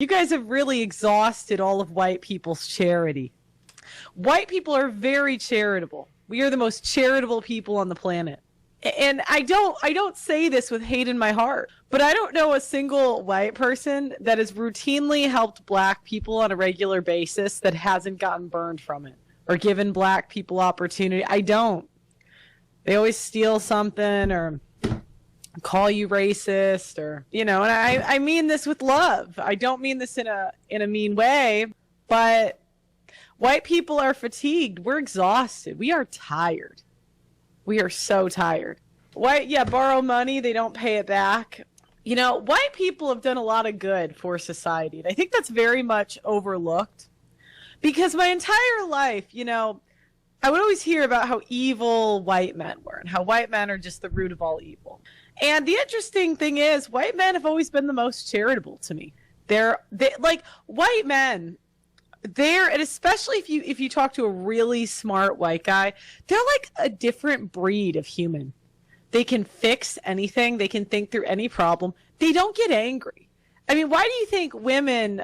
You guys have really exhausted all of white people's charity. White people are very charitable. We are the most charitable people on the planet. And I don't say this with hate in my heart, but I don't know a single white person that has routinely helped black people on a regular basis that hasn't gotten burned from it or given black people opportunity. I don't. They always steal something or call you racist or, and I mean this with love. I don't mean this in a mean way, but white people are fatigued. We're exhausted. We are tired. We are so tired. Borrow money. They don't pay it back. White people have done a lot of good for society. And I think that's very much overlooked because my entire life, I would always hear about how evil white men were and how white men are just the root of all evil. And the interesting thing is white men have always been the most charitable to me. They like white men. And especially if you talk to a really smart white guy, they're like a different breed of human. They can fix anything. They can think through any problem. They don't get angry. I mean, why do you think women,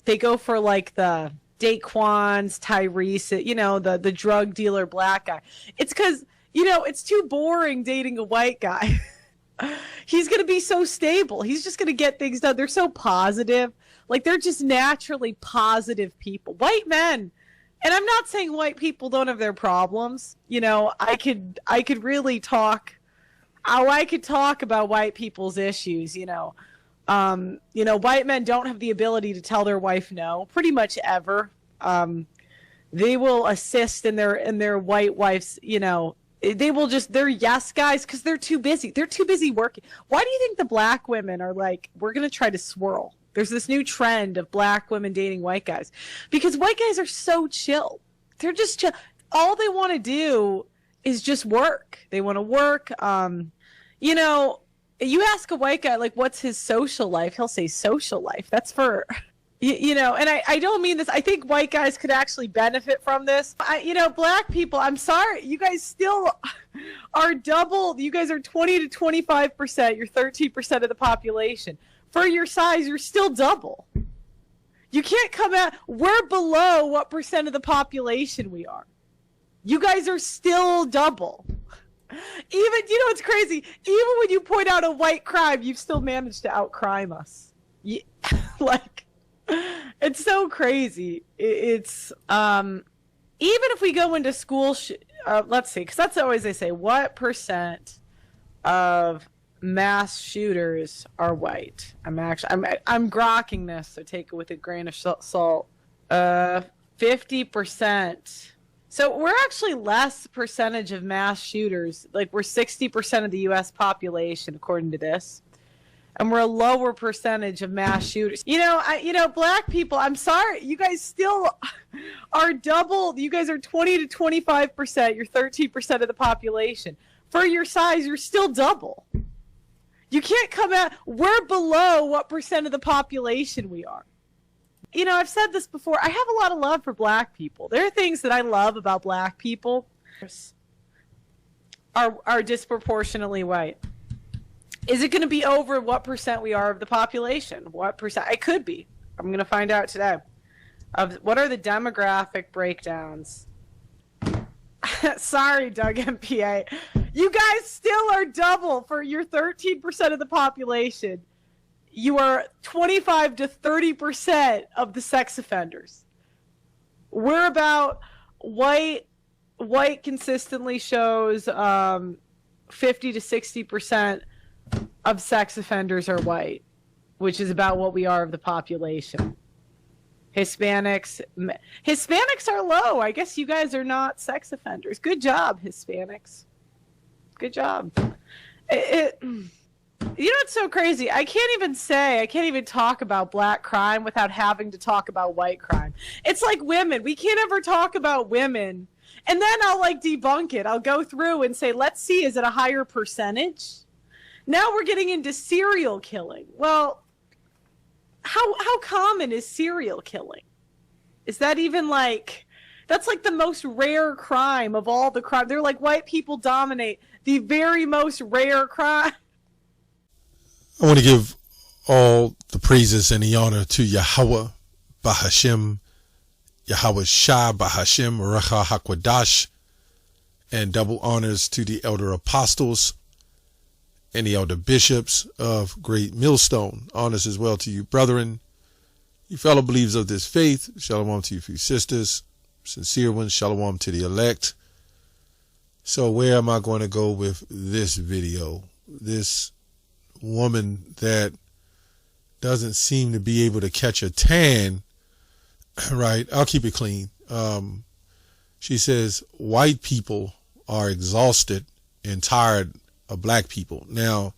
they go for like the Daquans, Tyrese, the drug dealer black guy? It's because, it's too boring dating a white guy. He's going to be so stable. He's just going to get things done. They're so positive. Like, they're just naturally positive people. White men. And I'm not saying white people don't have their problems. I could really talk. I could talk about white people's issues, white men don't have the ability to tell their wife no, pretty much ever. They will assist in their white wife's, they're yes guys because they're too busy. They're too busy working. Why do you think the black women are like, we're going to try to swirl? There's this new trend of black women dating white guys because white guys are so chill. They're just chill. All they want to do is just work. They want to work. You ask a white guy, like, what's his social life? He'll say social life. That's for, and I don't mean this. I think white guys could actually benefit from this. Black people, I'm sorry. You guys still are double. You guys are 20 to 25%. You're 13% of the population. For your size, you're still double. You can't come out. We're below what percent of the population we are. You guys are still double. Even, it's crazy. Even when you point out a white crime, you've still managed to outcrime us. It's so crazy. It's, even if we go into school, let's see, because that's always they say, what percent of mass shooters are white? I'm grokking this, so take it with a grain of salt. 50%. So we're actually less percentage of mass shooters. Like, we're 60% of the U.S. population, according to this. And we're a lower percentage of mass shooters. Black people, I'm sorry. You guys still are double. You guys are 20 to 25%. You're 13% of the population. For your size, you're still double. You can't come out. We're below what percent of the population we are. I've said this before. I have a lot of love for black people. There are things that I love about black people are disproportionately white. Is it going to be over what percent we are of the population? What percent? It could be. I'm going to find out today. What are the demographic breakdowns? Sorry, Doug MPA. You guys still are double. For your 13% of the population. You are 25 to 30% of the sex offenders. We're about white consistently shows 50 to 60% of sex offenders are white, which is about what we are of the population. Hispanics are low. I guess you guys are not sex offenders. Good job, Hispanics. Good job. It's so crazy. I can't even talk about black crime without having to talk about white crime. It's like women. We can't ever talk about women. And then I'll debunk it. I'll go through and say, let's see, is it a higher percentage? Now we're getting into serial killing. Well, how common is serial killing? Is that even that's the most rare crime of all the crime. They're like, white people dominate the very most rare crime. I want to give All the praises and the honor to Yahweh Bahashem, Yahweh Shah Bahashem, Racha HaKwadash, and double honors to the elder apostles and the elder bishops of Great Millstone. Honors as well to you, brethren, you fellow believers of this faith. Shalom to you, few sisters, sincere ones. Shalom to the elect. So where am I going to go with this video? This woman that doesn't seem to be able to catch a tan, right? I'll keep it clean. She says white people are exhausted and tired of black people. Now,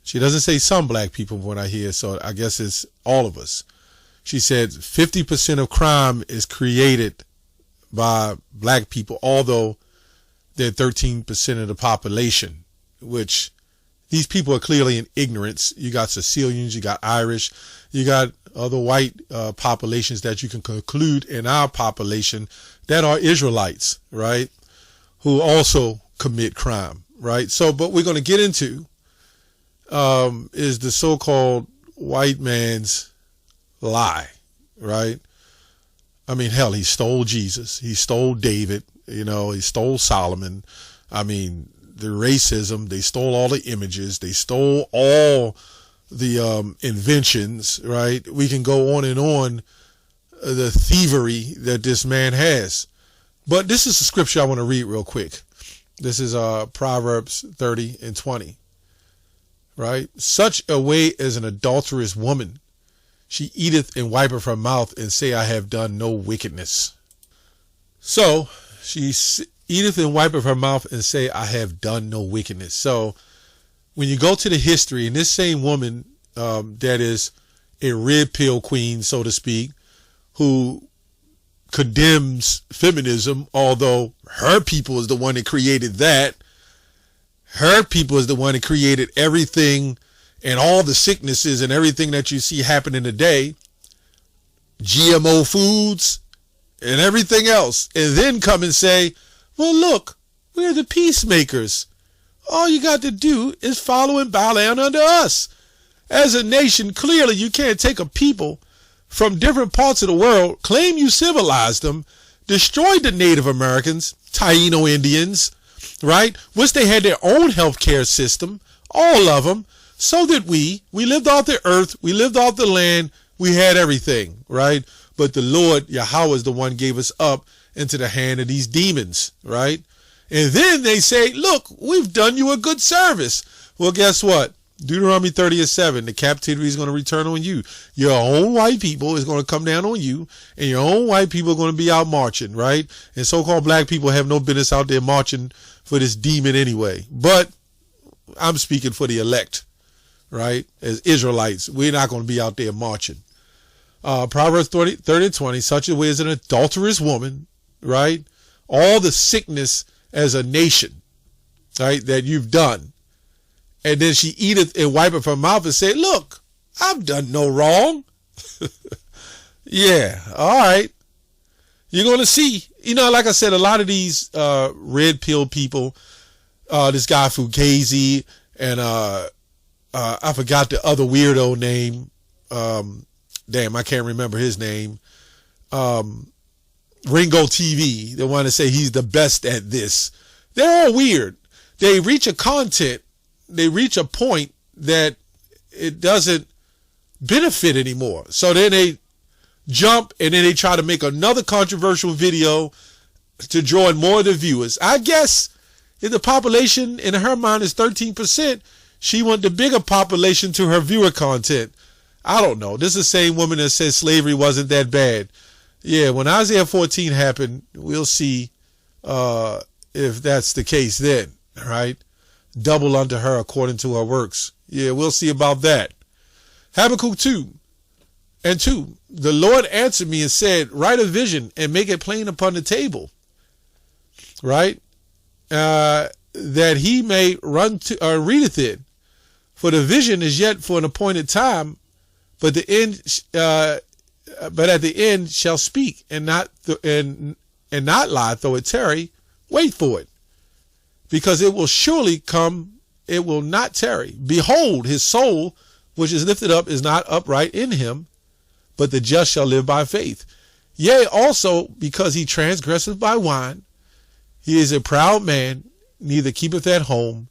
she doesn't say some black people from what I hear, so I guess it's all of us. She said 50% of crime is created by black people, although they're 13% of the population, which these people are clearly in ignorance. You got Sicilians, you got Irish, you got other white populations that you can conclude in our population that are Israelites, right? Who also commit crime, right? So, but we're going to get into is the so-called white man's lie, right? I mean, hell, he stole Jesus. He stole David. You know, he stole Solomon. I mean, the racism, they stole all the images. They stole all the inventions, right? We can go on and on the thievery that this man has. But this is a scripture I want to read real quick. This is Proverbs 30:20, right? Such a way as an adulterous woman, she eateth and wipeth her mouth and say, I have done no wickedness. So she eateth and wipeth her mouth and say, I have done no wickedness. So when you go to the history, and this same woman that is a red pill queen, so to speak, who condemns feminism, although her people is the one that created that. Her people is the one that created everything and all the sicknesses and everything that you see happening today. GMO foods and everything else. And then come and say, well, look, we're the peacemakers. All you got to do is follow and bow down under us. As a nation, clearly you can't take a people from different parts of the world, claim you civilized them, destroyed the Native Americans, Taino Indians, right? Which they had their own healthcare system, all of them, so that we lived off the earth, we lived off the land, we had everything, right? But the Lord, Yahweh, is the one gave us up into the hand of these demons, right? And then they say, look, we've done you a good service. Well, guess what? Deuteronomy 30:7, the captivity is going to return on you. Your own white people is going to come down on you, and your own white people are going to be out marching, right? And so-called black people have no business out there marching for this demon anyway. But I'm speaking for the elect, right? As Israelites, we're not going to be out there marching. Proverbs 30:20, such a way as an adulterous woman, right? All the sickness as a nation, right, that you've done. And then she eateth and wipeth her mouth and say, look, I've done no wrong. Yeah, all right. You're going to see. You know, like I said, a lot of these red pill people, this guy Fugazi, and I forgot the other weirdo name. Damn, I can't remember his name. Ringo TV, the one to say he's the best at this. They're all weird. They reach a point that it doesn't benefit anymore. So then they jump and then they try to make another controversial video to draw in more of the viewers. I guess if the population in her mind is 13%, she want the bigger population to her viewer content. I don't know. This is the same woman that said slavery wasn't that bad. Yeah, when Isaiah 14 happened, we'll see if that's the case then, right? Double unto her according to her works. Yeah, we'll see about that. Habakkuk 2:2. The Lord answered me and said, write a vision and make it plain upon the table. Right? That he may run to readeth it. For the vision is yet for an appointed time, but the end but at the end shall speak and not lie, though it tarry. Wait for it, because it will surely come, it will not tarry. Behold, his soul which is lifted up is not upright in him, but the just shall live by faith. Yea, also because he transgresseth by wine, he is a proud man, neither keepeth at home,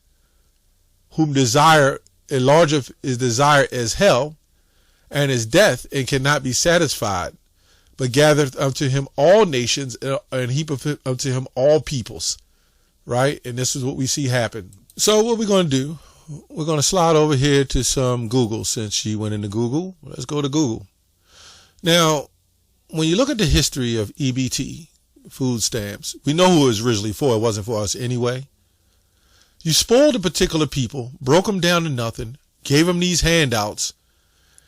whom desire enlargeth his desire as hell, and is death, and cannot be satisfied, but gathereth unto him all nations, and heapeth unto him all peoples. Right? And this is what we see happen. So what we're going to do, we're going to slide over here to some Google, since she went into Google. Let's go to Google. Now, when you look at the history of EBT, food stamps, we know who it was originally for. It wasn't for us anyway. You spoiled a particular people, broke them down to nothing, gave them these handouts,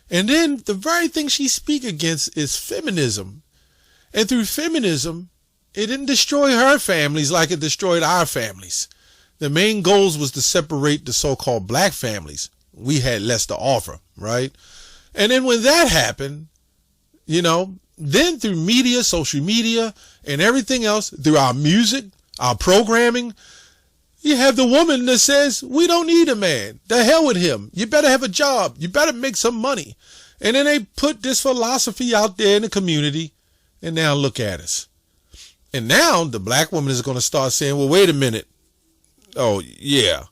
and then the very thing she speak against is feminism. And through feminism, it didn't destroy her families like it destroyed our families. The main goals was to separate the so-called black families. We had less to offer, right? And then when that happened, you know, then through media, social media, and everything else, through our music, our programming, you have the woman that says, we don't need a man. The hell with him. You better have a job. You better make some money. And then they put this philosophy out there in the community, and now look at us. And now the black woman is going to start saying, well, wait a minute. Oh, yeah.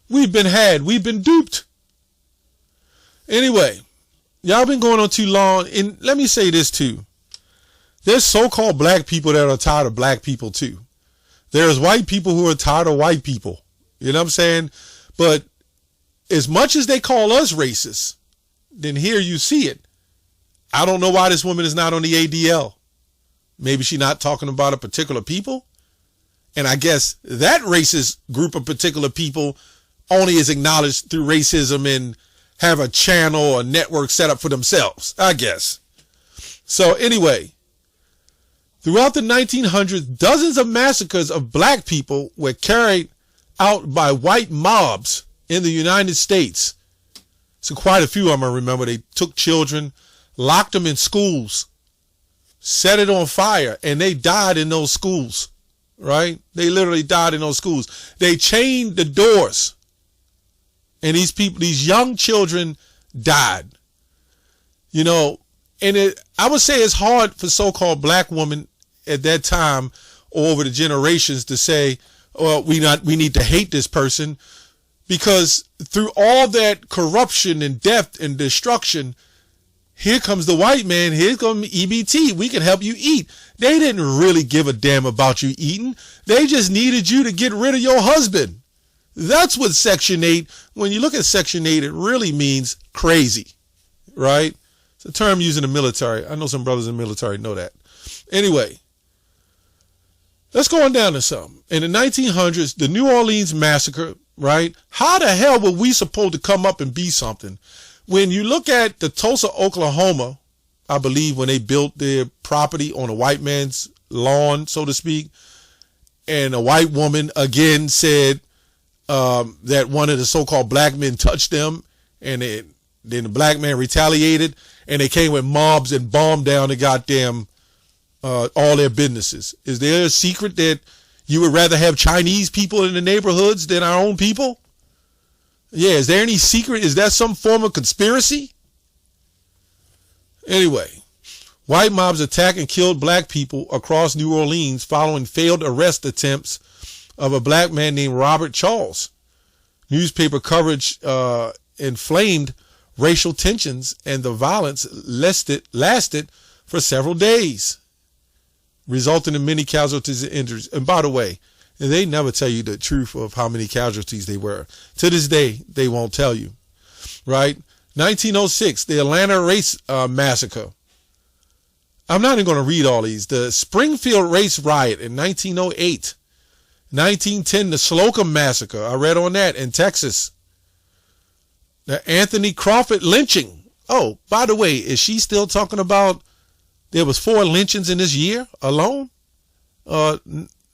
We've been duped. Anyway, y'all been going on too long. And let me say this too. There's so-called black people that are tired of black people too. There's white people who are tired of white people. You know what I'm saying? But as much as they call us racist, then here you see it. I don't know why this woman is not on the ADL. Maybe she's not talking about a particular people. And I guess that racist group of particular people only is acknowledged through racism and have a channel or network set up for themselves, I guess. So anyway, throughout the 1900s, dozens of massacres of black people were carried out by white mobs in the United States. So quite a few of them, I remember, they took children, locked them in schools, set it on fire, and they died in those schools, right? They literally died in those schools. They chained the doors, and these people, these young children died. You know, and I would say it's hard for so-called black women at that time or over the generations to say, well, we need to hate this person, because through all that corruption and death and destruction, here comes the white man. Here comes EBT. We can help you eat. They didn't really give a damn about you eating. They just needed you to get rid of your husband. That's what Section 8, when you look at Section 8, it really means crazy, right? It's a term used in the military. I know some brothers in the military know that. Anyway, let's go on down to something. In the 1900s, the New Orleans massacre, right? How the hell were we supposed to come up and be something? When you look at the Tulsa, Oklahoma, I believe when they built their property on a white man's lawn, so to speak, and a white woman again said that one of the so-called black men touched them, and then the black man retaliated, and they came with mobs and bombed down the goddamn all their businesses. Is there a secret that you would rather have Chinese people in the neighborhoods than our own people? Yeah, is there any secret? Is that some form of conspiracy? Anyway, white mobs attacked and killed black people across New Orleans following failed arrest attempts of a black man named Robert Charles. Newspaper coverage inflamed racial tensions, and the violence lasted for several days, resulting in many casualties and injuries. And by the way, they never tell you the truth of how many casualties they were. To this day, they won't tell you, right? 1906, the Atlanta race massacre. I'm not even going to read all these. The Springfield race riot in 1908. 1910, the Slocum massacre. I read on that in Texas. The Anthony Crawford lynching. Oh, by the way, is she still talking about there was 4 lynchings in this year alone?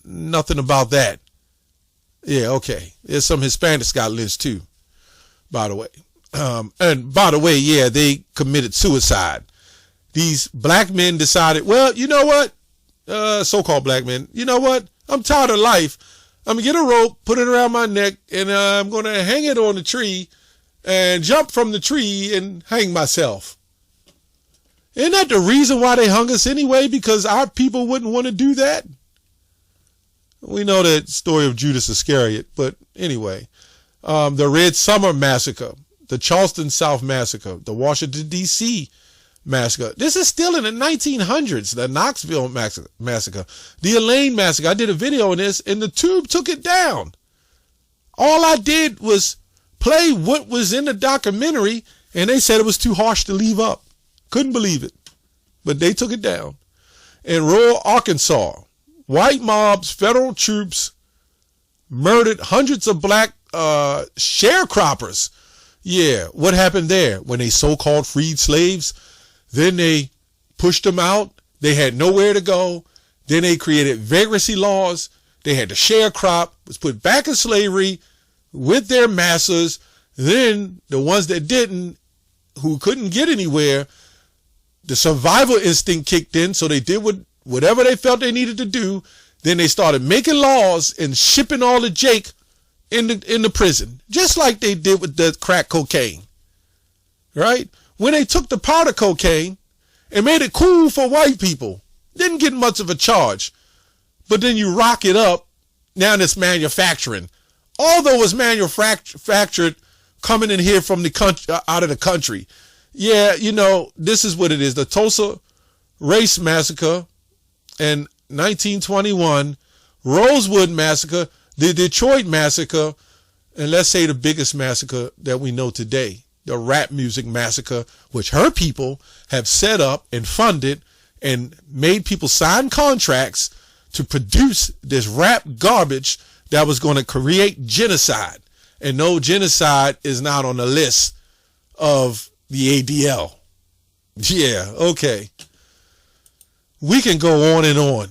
Nothing about that. Yeah, okay. There's some Hispanics got lynched too, by the way. And by the way, yeah, they committed suicide. These black men decided, well, you know what? So-called black men, you know what? I'm tired of life. I'm going to get a rope, put it around my neck, and I'm going to hang it on the tree, and jump from the tree and hang myself. Isn't that the reason why they hung us anyway? Because our people wouldn't want to do that? We know that story of Judas Iscariot, but anyway. The Red Summer Massacre, the Charleston South Massacre, the Washington, D.C. Massacre. This is still in the 1900s, the Knoxville Massacre, the Elaine Massacre. I did a video on this, and the Tube took it down. All I did was play what was in the documentary, and they said it was too harsh to leave up. Couldn't believe it, but they took it down. In rural Arkansas, white mobs, federal troops murdered hundreds of black sharecroppers. Yeah, what happened there? When they so-called freed slaves, then they pushed them out. They had nowhere to go. Then they created vagrancy laws. They had to sharecrop, was put back in slavery with their masters. Then the ones that didn't, who couldn't get anywhere, the survival instinct kicked in, so they did whatever they felt they needed to do. Then they started making laws and shipping all the Jake in the prison, just like they did with the crack cocaine, right? When they took the powder cocaine and made it cool for white people, didn't get much of a charge, but then you rock it up, now it's manufacturing. Although it's manufactured coming in here from the country, out of the country. Yeah, you know, this is what it is. The Tulsa Race Massacre in 1921, Rosewood Massacre, the Detroit Massacre, and let's say the biggest massacre that we know today, the rap music massacre, which her people have set up and funded and made people sign contracts to produce this rap garbage that was going to create genocide. And no, genocide is not on the list of the ADL. Yeah, okay. We can go on and on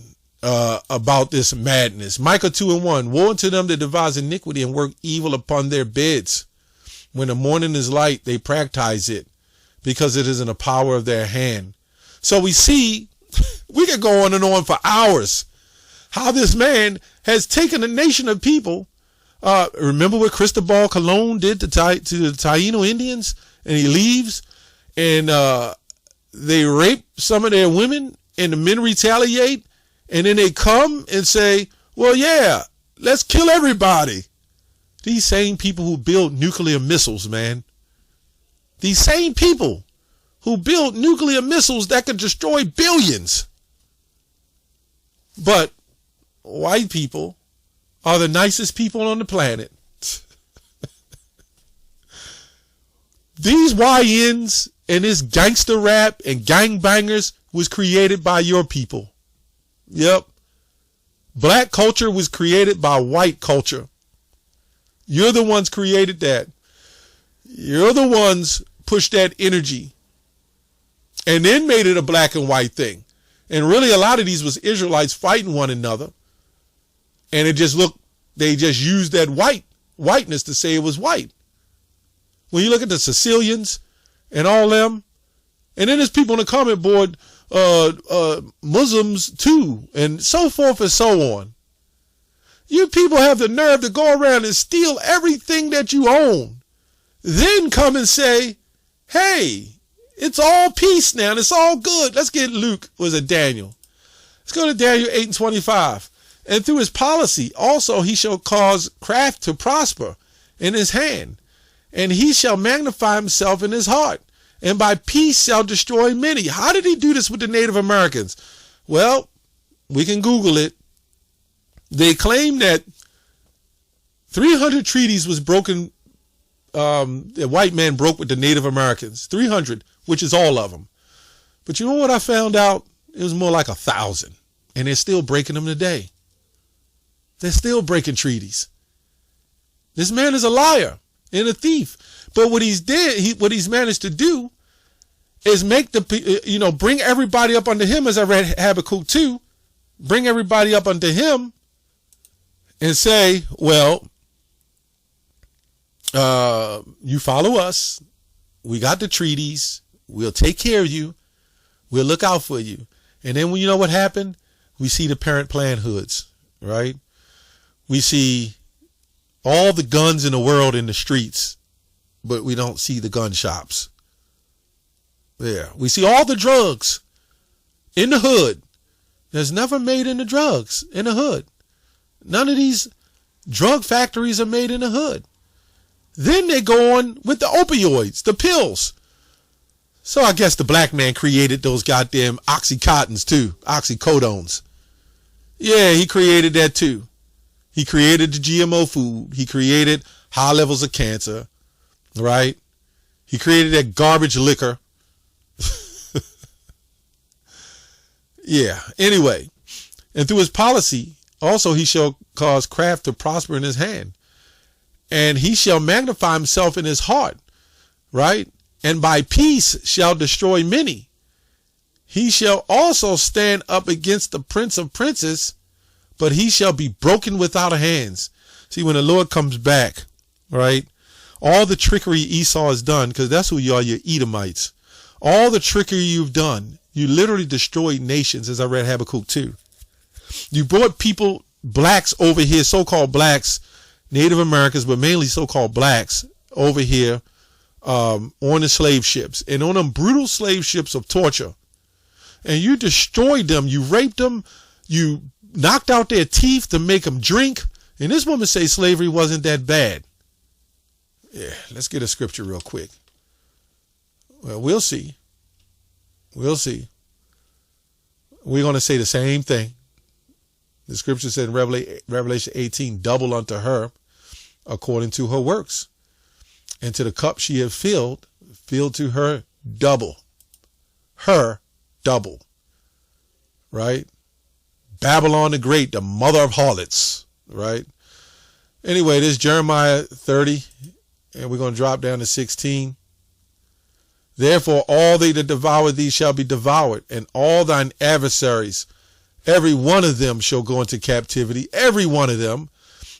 about this madness. Micah 2:1, woe unto them that devise iniquity and work evil upon their beds. When the morning is light, they practice it, because it is in the power of their hand. So we see, we could go on and on for hours, how this man has taken a nation of people. Remember what Cristobal Colon did to the Taino Indians? And he leaves, and they rape some of their women, and the men retaliate, and then they come and say, well, yeah, let's kill everybody. These same people who build nuclear missiles, man. These same people who build nuclear missiles that could destroy billions. But white people are the nicest people on the planet. These YNs and this gangster rap and gangbangers was created by your people. Yep. Black culture was created by white culture. You're the ones created that. You're the ones pushed that energy and then made it a black and white thing. And really a lot of these was Israelites fighting one another. And it just looked, they just used that whiteness to say it was white. When you look at the Sicilians and all them, and then there's people on the comment board, Muslims too, and so forth and so on. You people have the nerve to go around and steal everything that you own. Then come and say, hey, it's all peace now, and it's all good. Let's get Luke, was it Daniel? Let's go to Daniel 8:25. And through his policy, also he shall cause craft to prosper in his hand, and he shall magnify himself in his heart, and by peace shall destroy many. How did he do this with the Native Americans? Well, we can Google it. They claim that 300 treaties was broken, the white man broke with the Native Americans. 300, which is all of them. But you know what I found out? It was more like 1,000. And they're still breaking them today. They're still breaking treaties. This man is a liar and a thief. But what what he's managed to do is make bring everybody up under him, as I read Habakkuk 2, bring everybody up under him and say, well, you follow us. We got the treaties. We'll take care of you. We'll look out for you. And then you know what happened? We see the parent plan hoods, right? We see all the guns in the world in the streets. but we don't see the gun shops. Yeah, we see all the drugs in the hood. There's never made in the drugs in the hood. None of these drug factories are made in the hood. Then they go on with the opioids, the pills. So I guess the black man created those goddamn Oxycontins too, oxycodones. Yeah, he created that too. He created the GMO food. He created high levels of cancer, right? He created that garbage liquor. Yeah, anyway. And through his policy, also he shall cause craft to prosper in his hand. And he shall magnify himself in his heart, right? And by peace shall destroy many. He shall also stand up against the prince of princes, but he shall be broken without hands. See, when the Lord comes back, right, all the trickery Esau has done, because that's who you are, you're Edomites. All the trickery you've done, you literally destroyed nations, as I read Habakkuk 2. You brought people, blacks over here, so-called blacks, Native Americans, but mainly so-called blacks over here on the slave ships and on them brutal slave ships of torture. And you destroyed them. You raped them. You knocked out their teeth to make them drink. And this woman say slavery wasn't that bad. Yeah, let's get a scripture real quick. Well, we'll see. We'll see. We're going to say the same thing. The scripture said in Revelation 18, double unto her according to her works. And to the cup she had filled to her double. Her double. Right? Babylon the Great, the mother of harlots. Right? Anyway, this is Jeremiah 30. And we're going to drop down to 16. Therefore, all they that devour thee shall be devoured, and all thine adversaries, every one of them shall go into captivity, every one of them.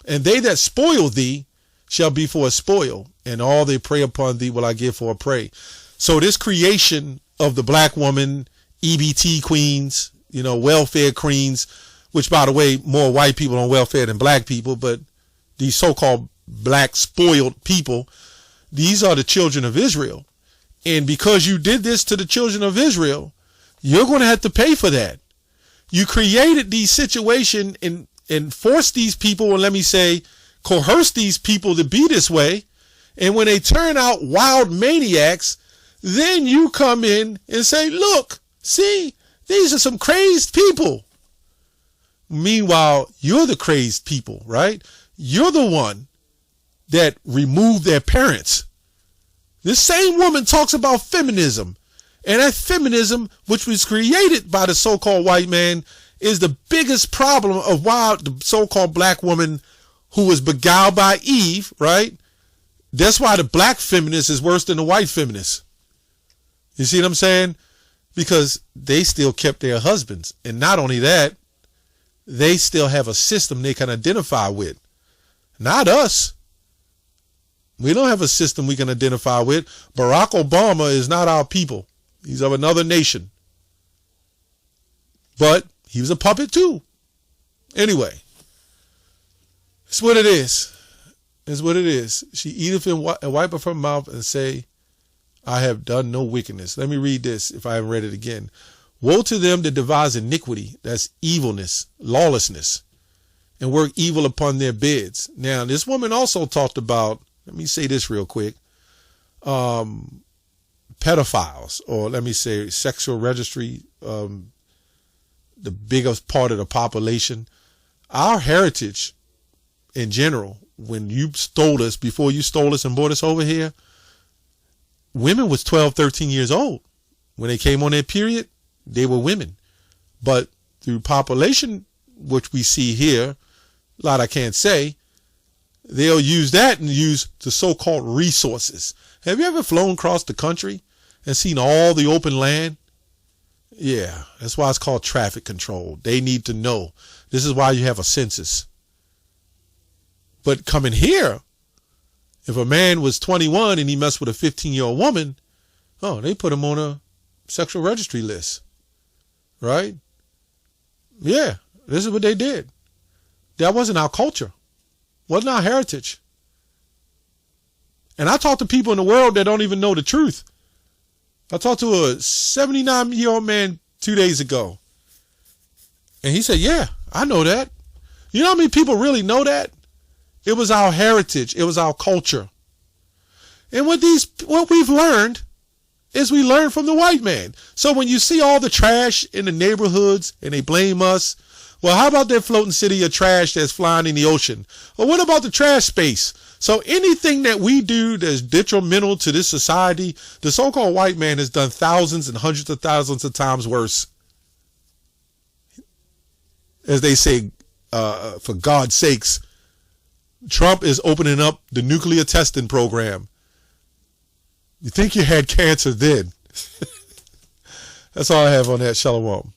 And they that spoil thee shall be for a spoil, and all they prey upon thee will I give for a prey. So this creation of the black woman, EBT queens, welfare queens, which, by the way, more white people on welfare than black people, but these so-called black spoiled people, these are the children of Israel. And because you did this to the children of Israel, you're going to have to pay for that. You created these situations and forced these people, or let me say, coerced these people to be this way. And when they turn out wild maniacs, then you come in and say, look, see, these are some crazed people. Meanwhile, you're the crazed people, right? You're the one that removed their parents. This same woman talks about feminism, and that feminism, which was created by the so-called white man, is the biggest problem of why the so-called black woman who was beguiled by Eve, right? That's why the black feminist is worse than the white feminist. You see what I'm saying? Because they still kept their husbands. And not only that, they still have a system they can identify with. Not us. We don't have a system we can identify with. Barack Obama is not our people. He's of another nation. But he was a puppet too. Anyway, it's what it is. It's what it is. She eateth and wipeth her mouth and say, I have done no wickedness. Let me read this if I haven't read it again. Woe to them that devise iniquity, that's evilness, lawlessness, and work evil upon their beds. Now, this woman also talked about, let me say this real quick, pedophiles, or let me say sexual registry, the biggest part of the population. Our heritage in general, when you stole us, before you stole us and brought us over here, women was 12, 13 years old. When they came on their period, they were women. But through population, which we see here, a lot I can't say, they'll use that and use the so-called resources. Have you ever flown across the country and seen all the open land? Yeah, that's why it's called traffic control. They need to know. This is why you have a census. But coming here, if a man was 21 and he messed with a 15-year-old woman, they put him on a sexual registry list. Right? Yeah, this is what they did. That wasn't our culture. Wasn't our heritage. And I talk to people in the world that don't even know the truth. I talked to a 79-year-old man 2 days ago. And he said, yeah, I know that. You know how many people really know that? It was our heritage. It was our culture. And what we've learned is we learn from the white man. So when you see all the trash in the neighborhoods and they blame us, well, how about that floating city of trash that's flying in the ocean? Well, what about the trash space? So anything that we do that's detrimental to this society, the so-called white man has done thousands and hundreds of thousands of times worse. As they say, for God's sakes, Trump is opening up the nuclear testing program. You think you had cancer then? That's all I have on that. Shalom.